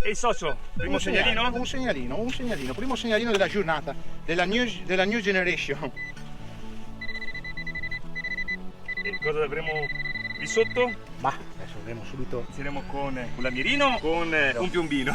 E il socio, primo segnalino? Un segnalino, primo segnalino della giornata, della new generation. E cosa avremo di sotto? Ma adesso vedremo subito. Inizieremo con un lamirino, con un piombino.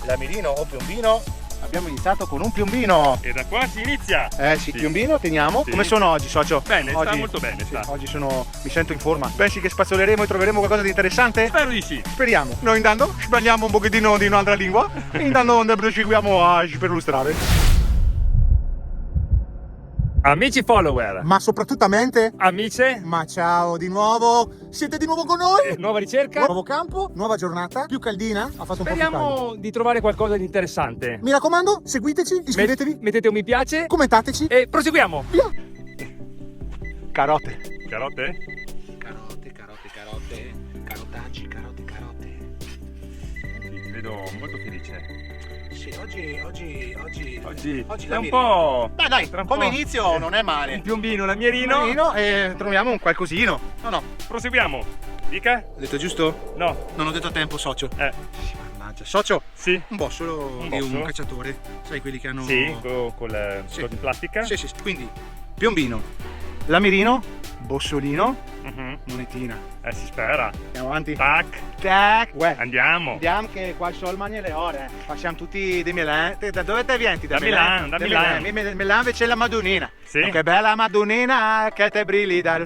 Lamirino o piombino? Abbiamo iniziato con un piombino. E da qua si inizia. Sì, piombino, teniamo. Sì. Come sono oggi, socio? Bene, oggi, sta molto bene. sì, Sta. oggi mi sento in forma. Pensi che spazzoleremo e troveremo qualcosa di interessante? Spero di sì. Speriamo. Noi intanto sbagliamo un pochettino di un'altra lingua e intanto proseguiamo per illustrare. Amici follower, Ma soprattutto amiche, ma ciao di nuovo. Siete di nuovo con noi? nuova ricerca. Nuovo campo, nuova giornata, più caldina. Ha fatto un po' più caldo. Speriamo di trovare qualcosa di interessante. Mi raccomando, seguiteci, iscrivetevi, Mettete un mi piace commentateci. e proseguiamo. Via. Carote. Carote? Carotaggi. Ti vedo molto felice. Sì, oggi Oggi è la un miro. po'. Beh dai, tra un come po'. inizio non è male. Un piombino, lamierino. E troviamo un qualcosino. No, Proseguiamo. Dica? ho detto giusto? No. Non ho detto a tempo, socio. Sì, Mannaggia. Socio, Sì. un bossolo Un di un bossolo. cacciatore. Sai quelli che hanno... Sì, con la Sì. cosa in plastica. Sì. Quindi, piombino, lamirino, bossolino, Mhm. monetina. Si spera. Andiamo avanti. Tac. Uè. Andiamo. Andiamo che qua il sol mangia le ore. Facciamo tutti di Milan. Da dove te vieni? Da Milano, da Milano. Milano invece la Madonnina. Sì. Che bella Madonnina che te brilli da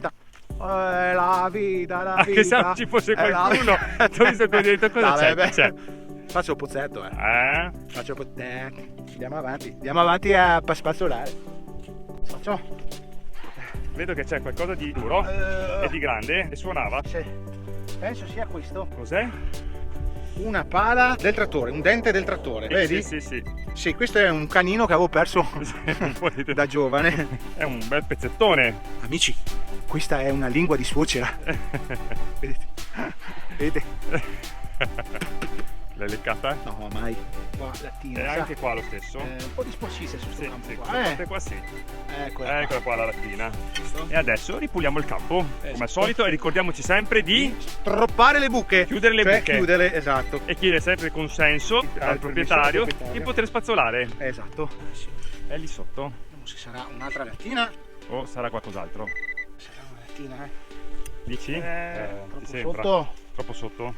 la vita, Che se non ci fosse qualcuno, tu hai visto cosa hai detto, cosa c'è? Faccio il pozzetto, Faccio il pozzetto. Andiamo avanti a spazzolare. Faccio. Vedo che c'è qualcosa di duro e di grande e suonava. Sì. Penso sia questo. Cos'è? Una pala del trattore, un dente del trattore. Vedi? Sì. Sì, questo è un canino che avevo perso Un po' di da giovane. È un bel pezzettone. Amici, questa è una lingua di suocera. Vedete? L'hai leccata? No, mai. Qua, lattina. E anche qua lo stesso? Un po' di sporcizia su sto Sì, campo sì, qua. questa parte qua sì. Eccola qua la lattina. Visto? E adesso ripuliamo il campo, come al solito, e ricordiamoci sempre di Stroppare le buche. chiudere le Cioè, buche. chiudere, esatto. E chiedere sempre il consenso al proprietario di poter spazzolare. Esatto. Sì. È lì sotto. Vediamo se sarà un'altra lattina. O sarà qualcos'altro? Sarà una lattina, Dici? Ti troppo sembra? sotto. Troppo sotto?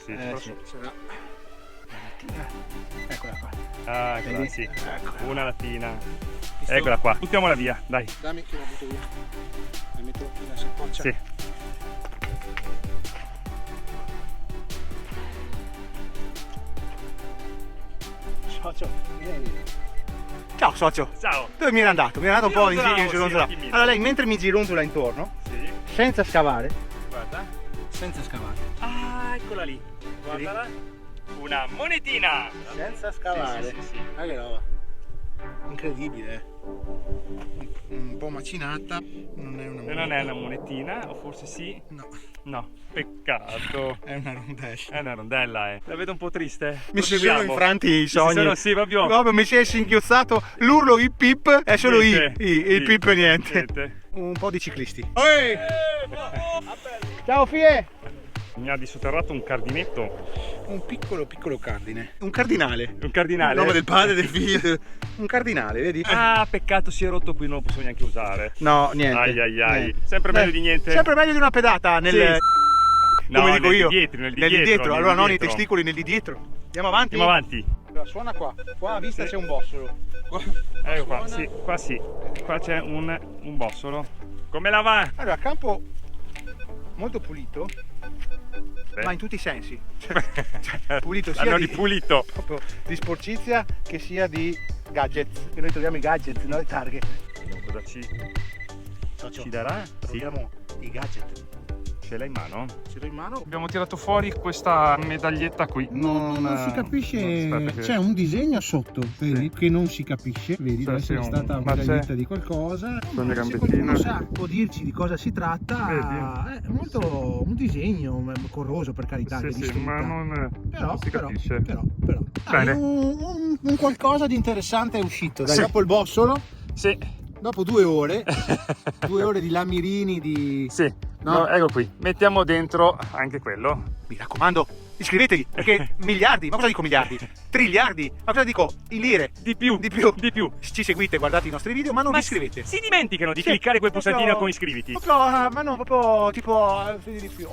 Sì, troppo Sì, sotto. sarà una lattina. Eccola qua. Ah, eccola, Vedi? sì. Eccola. Una lattina. Visto? Eccola qua. Buttiamola via, dai. Dammi che la butto via. La metto nella saccoccia. Sì. Socio, vieni. Ciao socio. Ciao. Dove mi era andato? Mi era andato un po' in Gironzolavo, gironzola. sì, un attimino. Allora lei mentre mi gironzola intorno, Sì. senza scavare, Guarda. senza scavare, Ah, eccola lì. Guardala. Una monetina. senza scavare. Sì. Ma che roba. Incredibile. Un po' macinata. Non è una E non è una monetina, o forse sì? No, No, peccato. è una rondella. È una rondella, La vedo un po' triste. Mi si sono Proseguiamo. infranti i sogni. Sì, proprio. Proprio mi si è singhiozzato l'urlo hip hip, è solo Niente. il pip e niente. Niente. Un po' di ciclisti. Ciao fie! Mi ha dissoterrato un cardinetto. Un piccolo cardine. Un cardinale. Un cardinale. Il nome del padre, del figlio. Un cardinale, vedi? Ah, peccato, si è rotto qui, non lo posso neanche usare. No, niente. Ai. Niente. Sempre meglio di niente. Sempre meglio di una pedata nel... Sì. Come No, dico nel io. di dietro, nel di Nel di dietro, dietro. nel Allora di non i dietro. testicoli, nel di dietro. Andiamo avanti? Andiamo avanti. Allora, suona qua. Qua a vista Sì. c'è un bossolo. Ecco qua, Suona. sì, qua sì. Qua c'è un bossolo. Come la va? Allora, campo molto pulito, Beh. ma in tutti i sensi. Cioè, pulito sia L'hanno di, ripulito. proprio di sporcizia che sia di gadget. Che noi troviamo i gadget, no? Le targhe. Cosa ci Socio, darà? troviamo i gadget. Ce l'hai in mano? Ce l'ho in mano. Abbiamo tirato fuori questa medaglietta qui. Non si capisce, aspetta che- c'è un disegno sotto, vedi, che non si capisce, vedi, Sì, deve sì, essere stata ma una c'è- medaglietta di qualcosa. Con le Se gambettine. qualcuno sa, può dirci di cosa si tratta, Vedi? è molto un disegno corroso, per carità, che Sì, distrutta. ma non Però, si però, capisce. però. Bene. Un qualcosa di interessante è uscito, dai, Sì. dopo il bossolo, Sì, dopo 2 ore, 2 ore di lamirini, di... sì. No. No, ecco qui. Mettiamo dentro anche quello. Mi raccomando, iscrivetevi, perché miliardi, ma cosa dico miliardi? Triliardi, ma cosa dico? In lire. Di più. Di più. Di più. Ci seguite, guardate i nostri video, ma non vi iscrivete. Si dimenticano di Sì, cliccare quel proprio- pulsantino con iscriviti. Proprio, ma no, proprio tipo di più,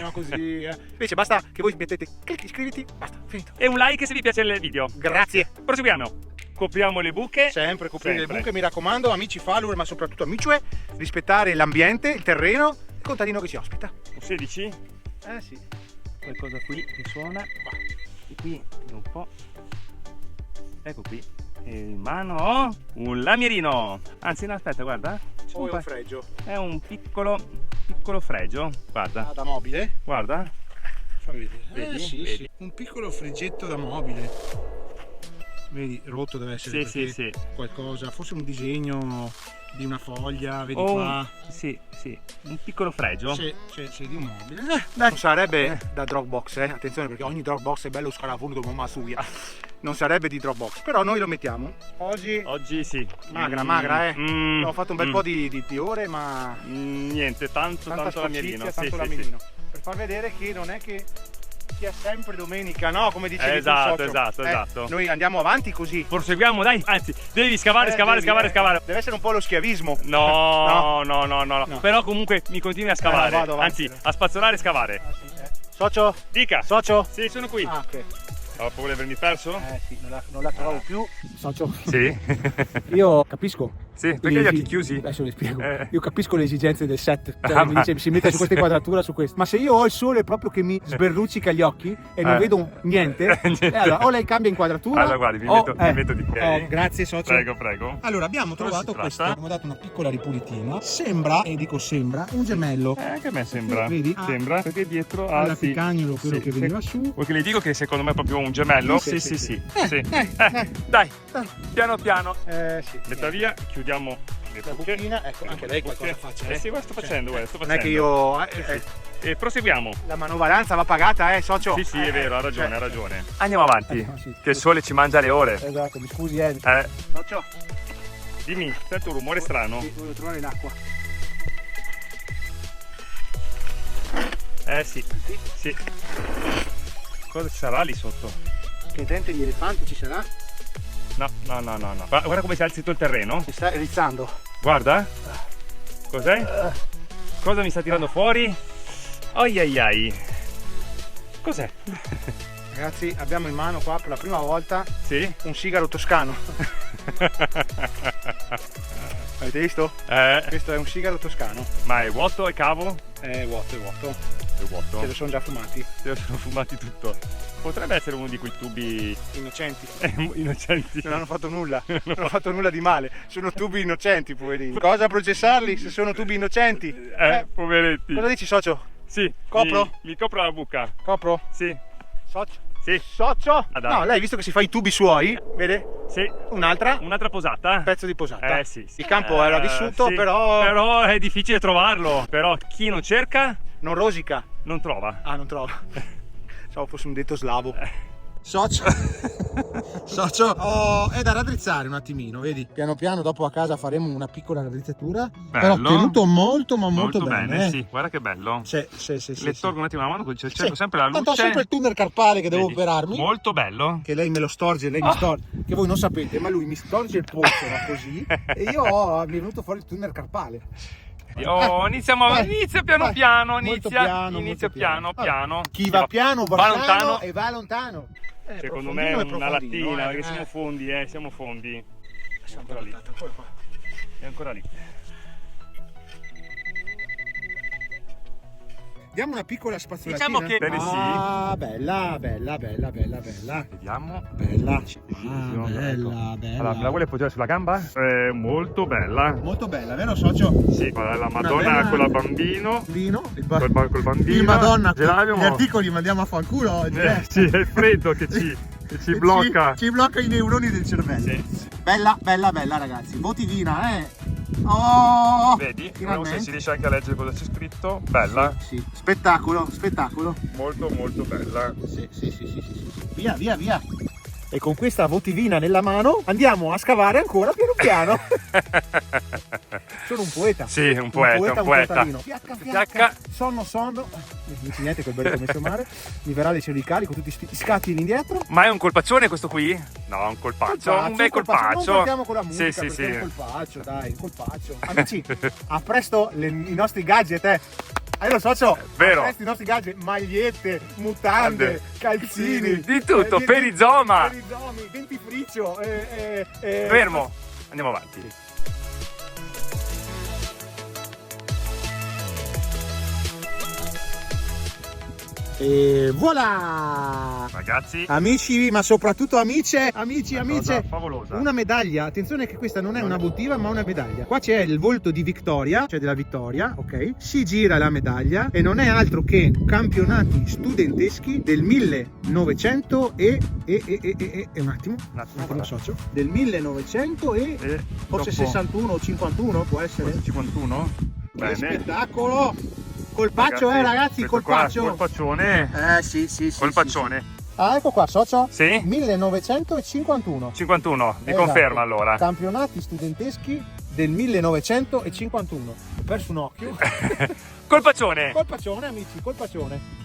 no, così. Invece basta che voi mettete clic, iscriviti, basta, finito. E un like se vi piace il video. Grazie. Proseguiamo. Copriamo le buche. Sempre coprire Sempre. le buche, mi raccomando, amici follower, ma soprattutto amici, rispettare l'ambiente, il terreno, il contadino che ci ospita. Un 16. Eh sì. Qualcosa qui che suona. E qui un po'. Ecco qui. E in mano ho un lamierino. Anzi no, aspetta, guarda. Poi un fregio. È un piccolo fregio. Guarda. Da mobile. Guarda. Fammi vedere. Vedi? Sì, Vedi? sì. Un piccolo freggetto da mobile. Vedi, rotto deve essere. Sì, perché sì. qualcosa, forse un disegno di una foglia, vedi Oh, qua. sì. Un piccolo fregio. Sì, di un mobile. Non sarebbe da Dropbox, attenzione, perché ogni Dropbox è bello scarafundo come una suia. Non sarebbe di Dropbox, però noi lo mettiamo. Oggi sì. Magra, Ho fatto un bel po' di ore, ma Niente, tanto tanta lamierino. sporcizia, tanto Sì. lamierino. Per far vedere che non è che sia sempre domenica, no? Come dicevi tu, Esatto, socio. esatto. Noi andiamo avanti così. Proseguiamo, dai. Anzi, devi scavare. Deve essere un po' lo schiavismo. No. No. Però comunque mi continui a scavare. vado avanti. Anzi, a spazzolare e scavare. Socio? Dica. Socio? Sì, sono qui. Ah, ok. Ho paura di avermi perso? Sì, non la trovo più. Socio? Sì. Io capisco. Sì, perché gli occhi chiusi? Adesso vi spiego. Eh. Io capisco le esigenze del set. Cioè, Ah, mi ma- dice, si mette su questa inquadratura, su questo. Ma se io ho il sole proprio che mi sberluccica gli occhi e non vedo niente, Niente. allora o lei cambia inquadratura. Allora, guardi, mi o- metto di piedi. Grazie, socio. Prego. Allora, abbiamo Cosa trovato si tratta? questo. Abbiamo dato una piccola ripulitina. Sembra, e dico sembra, un gemello. Anche a me sembra. Vedi? Sembra, perché dietro ha All'apicagnolo, quello che veniva su. Vuoi che le dico che secondo me è proprio un gemello? Sì. Sì. Dai. Piano piano. Sì. Metta via, chiudiamo le La buche. buchina, ecco, anche lei qualcosa faccia. Sì, guarda, sto facendo. Non facendo. è che io. E proseguiamo. La manovalanza va pagata, socio. Sì, è vero, ha ragione, cioè, ha ragione. Andiamo avanti, sì. che il sole ci mangia le ore. Esatto, mi scusi, Socio. Dimmi, sento un rumore strano. Sì, voglio trovare l'acqua. Sì. Cosa ci sarà lì sotto? Che dente di elefante ci sarà? No. Guarda come si è alzato il terreno. Si sta rizzando. Guarda. Cos'è? Cosa mi sta tirando fuori? Ai. Cos'è? Ragazzi, abbiamo in mano qua per la prima volta Sì? un sigaro toscano. Avete visto? Questo è un sigaro toscano. Ma è vuoto, è cavo? È vuoto. È vuoto. Se lo sono già fumati. Se lo sono fumati tutto. Potrebbe essere uno di quei tubi Innocenti. innocenti. Non hanno fatto nulla. Non hanno fatto nulla di male. Sono tubi innocenti, poverini. Cosa processarli se sono tubi innocenti? Poveretti. Cosa dici, socio? Sì. Copro? Mi copro la buca. Copro? Sì. Socio? Sì. Socio? Ah, dai. No, lei visto che si fa i tubi suoi, vede? Sì. Un'altra? Un'altra posata? Un pezzo di posata. Sì. Il campo era vissuto, sì. però Però è difficile trovarlo. Però chi non cerca, non rosica. non trova. Ah, non trovo. Pensavo fosse un detto slavo. Socio. Socio. È da raddrizzare un attimino, vedi? Piano piano dopo a casa faremo una piccola raddrizzatura. Però tenuto molto bene. Sì. Guarda che bello. Sì. Le tolgo un attimo la mano così cerco sempre la luce. Tanto ho sempre il tunnel carpale che devo Vedi? operarmi. Molto bello. Che lei me lo storge, lei mi storge. Che voi non sapete, ma lui mi storge il polso così. E io mi è venuto fuori il tunnel carpale. Inizia piano piano. Inizia piano. Chi va piano va lontano. e va lontano. Secondo me è Profondino una profondino, lattina, perché siamo fondi. È ancora lì. È ancora lì. Diamo una piccola spazzolatina. Diciamo che bene, sì. Bella. Vediamo. Bella. Allora, me la vuole appoggiare sulla gamba? È molto bella. Molto bella, vero socio? Sì, guarda la Madonna bella- con la bambino. Col bambino. Il Madonna. Ce l'abbiamo. Gli articoli mandiamo a fanculo oggi. Sì, è il freddo che ci blocca. Ci blocca i neuroni del cervello. Sì. Bella ragazzi. Votivina, Oh! Vedi? Vediamo se Finalmente. si riesce anche a leggere cosa c'è scritto. Bella. Sì. Spettacolo. Molto bella. Sì. Via. E con questa votivina nella mano andiamo a scavare ancora piano. Sono un poeta. Sì, un poeta. contadino. Fiacca. Sonno. niente col berretto messo mare, mi verrà le cervicali con tutti sti scatti indietro. Ma è un colpaccione questo qui? No, un colpaccio, un bel colpaccio. Non partiamo con la musica, sì, sì, un colpaccio, dai, un colpaccio. Amici, a presto i nostri gadget, Allora socio, vero. a presto i nostri gadget, magliette, mutande, calzini, di tutto, perizoma, perizomi, dentifricio, fermo, andiamo avanti. E voilà! Ragazzi, Amici, ma soprattutto amiche, amici, cosa favolosa. una medaglia. Attenzione che questa non è una votiva, ma una medaglia. Qua c'è il volto di Victoria, cioè della vittoria, ok? Si gira la medaglia e non è altro che campionati studenteschi del 1900 un attimo socio. Del 1900 e forse dopo 61 o 51 può essere. 51? Che Bene. spettacolo! Colpaccio, ragazzi, colpaccio. Colpaccione. Sì. Colpaccione. Ah, ecco qua, socio. Sì? 1951. 51, mi Esatto. conferma allora. Campionati studenteschi del 1951. Ho perso un occhio. Colpaccione. Colpaccione, amici, colpaccione.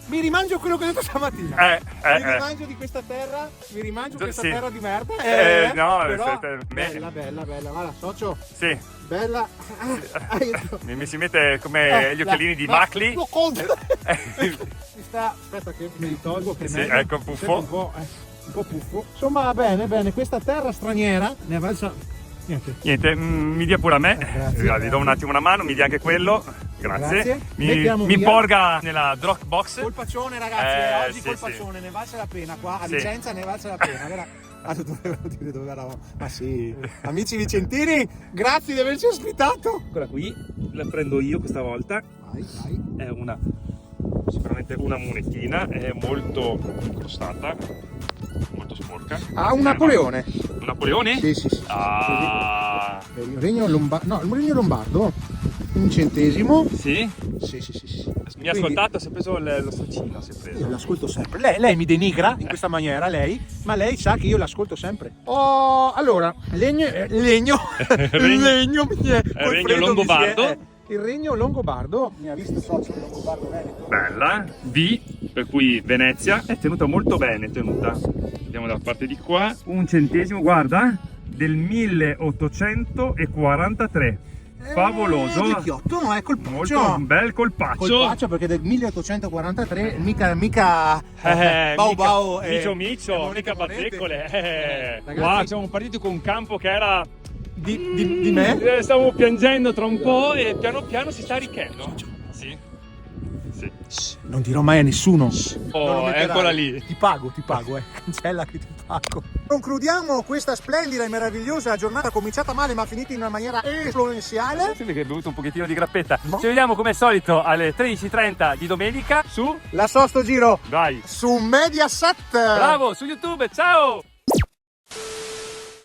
Mi rimangio quello che ho detto stamattina. Mi rimangio di questa terra, mi rimangio questa Sì. terra di merda. No, però, bella. bella. Guarda, socio. Sì. Bella. Mi si mette come gli occhialini di Macli. Mi sta, aspetta che me li tolgo. Che Sì, meglio. ecco, puffo. Un po' puffo. Insomma, bene, questa terra straniera ne è valsa. Niente, mi dia pure a me. Grazie. Gli do un attimo una mano, mi dia anche quello. Grazie. Mettiamo Mi via. porga nella Dropbox. Colpaccione, ragazzi, oggi sì, colpaccione, ne valse la pena qua a Sì. Vicenza, ne valse la pena, vera? Dovevo dire dove eravamo. Ma sì, amici vicentini, grazie di averci ospitato. Eccola qui, la prendo io questa volta. Vai. È sicuramente una monetina, è molto incrostata, molto sporca. Un Napoleone. Un Napoleone? Sì. Ah, Il regno lombardo, un centesimo. sì? Sì. Mi ha ascoltato, si è preso lo stracino, si è preso. Io l'ascolto sempre. Lei mi denigra in questa maniera, ma lei sa che io l'ascolto sempre. Oh, allora, legno Regno longobardo. il regno longobardo. Mi ha visto socio il longobardo veneto? Bella, V, per cui Venezia, è tenuta molto bene, Andiamo dalla parte di qua, un centesimo, guarda, del 1843. Favoloso, Vecchiotto, no, è colpaccio. molto un bel colpaccio. Colpaccio perché del 1843 mica Bau micio, monete, mica bazzecole. Ragazzi, Qua siamo partiti con un campo che era di me. Stavo piangendo tra un po' e piano piano si sta arricchendo. Sì. Non dirò mai a nessuno. Oh, Non lo metterai. eccola lì. Ti pago, cancella che ti pago. Concludiamo questa splendida e meravigliosa giornata cominciata male ma finita in una maniera esponenziale. Senti che hai bevuto un pochettino di grappetta. No. Ci vediamo come al solito alle 13:30 di domenica su La Sosto Giro Dai. su Mediaset. Bravo, su YouTube. Ciao!